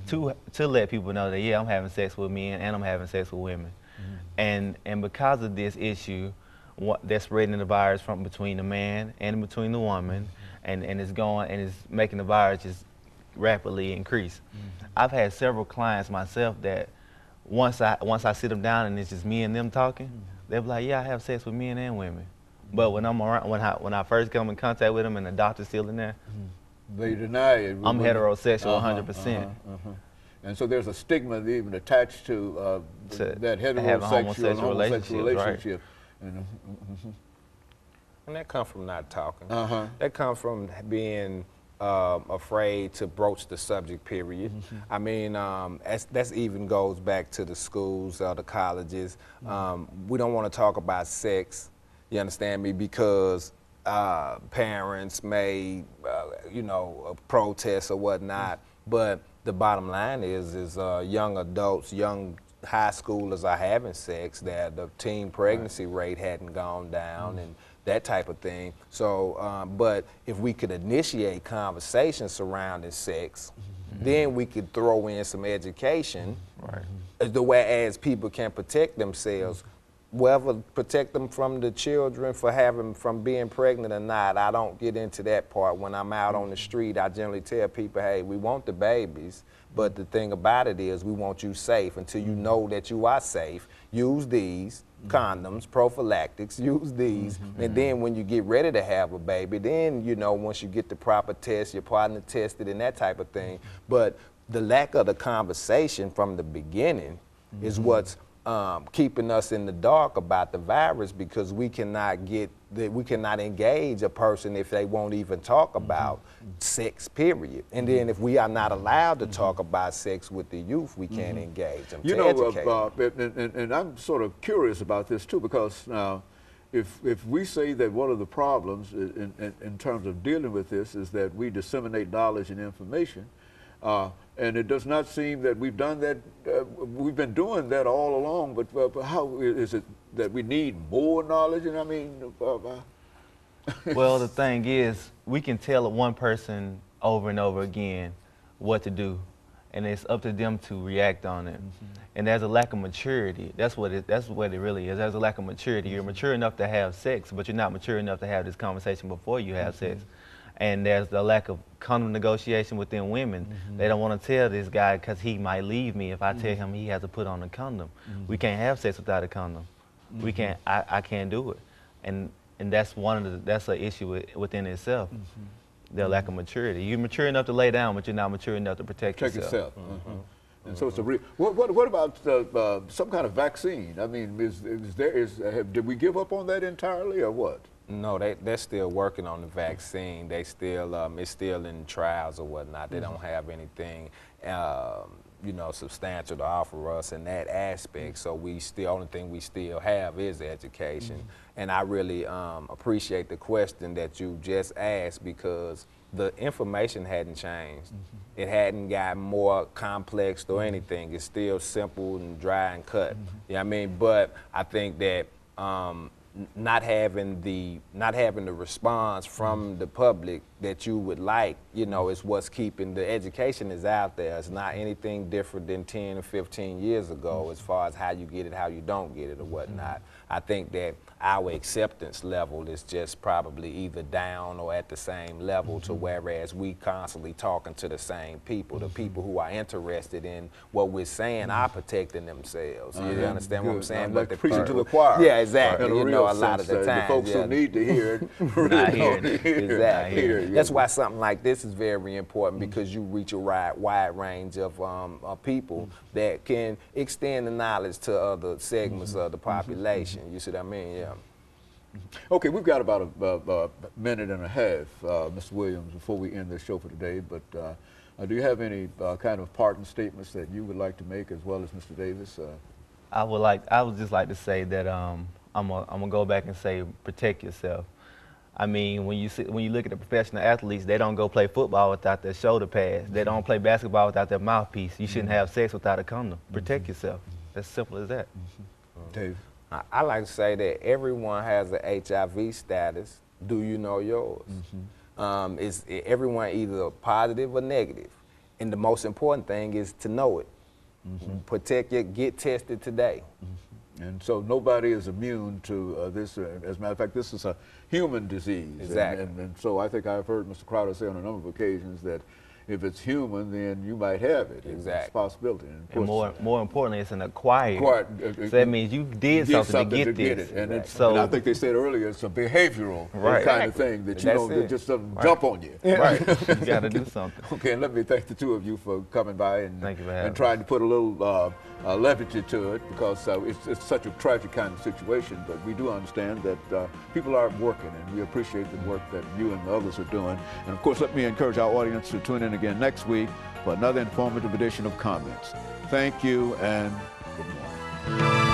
to let people know that, yeah, I'm having sex with men and I'm having sex with women. And because of this issue, that's spreading the virus from between the man and between the woman, and it's going and it's making the virus just rapidly increase. I've had several clients myself that once I sit them down and it's just me and them talking, they'll be like, yeah, I have sex with men and women. But when I'm around, when I first come in contact with them and the doctor's still in there, they deny it. I'm heterosexual 100%. And so there's a stigma even attached to that heterosexual relationship. Right. And that comes from not talking. That comes from being afraid to broach the subject, period. I mean, that even goes back to the schools or the colleges. We don't want to talk about sex, you understand me, because parents may, you know, protest or whatnot, but the bottom line is young adults, young high schoolers are having sex, that the teen pregnancy rate hadn't gone down and that type of thing. So, but if we could initiate conversations surrounding sex, then we could throw in some education, the way as people can protect themselves, whether protect them from the children from being pregnant or not. I don't get into that part. When I'm out on the street, I generally tell people, hey, we want the babies, but the thing about it is we want you safe. Until you know that you are safe, use these condoms, prophylactics, use these, and then when you get ready to have a baby, then, you know, once you get the proper test, your partner tested and that type of thing. But the lack of the conversation from the beginning is what's keeping us in the dark about the virus, because we cannot engage a person if they won't even talk about sex, period. And then if we are not allowed to talk about sex with the youth, we can't engage them. You know, and I'm sort of curious about this too, because now, if we say that one of the problems in terms of dealing with this is that we disseminate knowledge and information, and it does not seem that we've done that. We've been doing that all along, but how is it that we need more knowledge? And I mean, well, the thing is, we can tell one person over and over again what to do, and it's up to them to react on it. And there's a lack of maturity. That's what it really is. There's a lack of maturity. You're mature enough to have sex, but you're not mature enough to have this conversation before you have sex. And there's the lack of condom negotiation within women. They don't want to tell this guy because he might leave me if I tell him he has to put on a condom. We can't have sex without a condom. We can't. I can't do it. And that's that's an issue within itself. The lack of maturity. You're mature enough to lay down, but you're not mature enough to protect yourself. And so it's a what about some kind of vaccine? I mean, did we give up on that entirely, or what? No, they're still working on the vaccine. They still, it's still in trials or whatnot. They don't have anything, you know, substantial to offer us in that aspect. So only thing we still have is education. And I really appreciate the question that you just asked, because the information hadn't changed. It hadn't gotten more complex or anything. It's still simple and dry and cut. You know what I mean? But I think that not having the response from the public that you would like, you know, is what's keeping the education is out there. It's not anything different than 10 or 15 years ago as far as how you get it, how you don't get it or whatnot. I think that our acceptance level is just probably either down or at the same level to whereas we constantly talking to the same people. The people who are interested in what we're saying are protecting themselves. You understand what I'm saying? Like preaching to the choir. Yeah, exactly. You know, a lot of the time. The folks who need to hear it really not don't hear it. Exactly. That's why something like this is very important, because you reach a wide range of people that can extend the knowledge to other segments of the population. You see what I mean? Yeah. Okay, we've got about a minute and a half, Mr. Williams, before we end this show for today. But do you have any kind of parting statements that you would like to make, as well as Mr. Davis? I would just like to say that I'm gonna go back and say, protect yourself. I mean, when you look at the professional athletes, they don't go play football without their shoulder pads. They don't play basketball without their mouthpiece. You shouldn't have sex without a condom. Protect yourself. As simple as that. Dave? I like to say that everyone has an HIV status. Do you know yours? Is everyone either positive or negative? And the most important thing is to know it. Protect it, get tested today. And so nobody is immune to this. As a matter of fact, this is a human disease. Exactly. And so I think I've heard Mr. Crowder say on a number of occasions that if it's human, then you might have it. Exactly. It's a possibility. And more importantly, it's an acquired. So that means you did something to get this. it. And, so, and I think they said earlier it's a behavioral kind of thing that you know, that just doesn't jump on you. Right. You got to do something. Okay, and let me thank the two of you for coming by and, thank you for having and trying to put a little levity to it, because it's such a tragic kind of situation, but we do understand that people are working, and we appreciate the work that you and the others are doing. And of course, let me encourage our audience to tune in again next week for another informative edition of Comments. Thank you and good morning.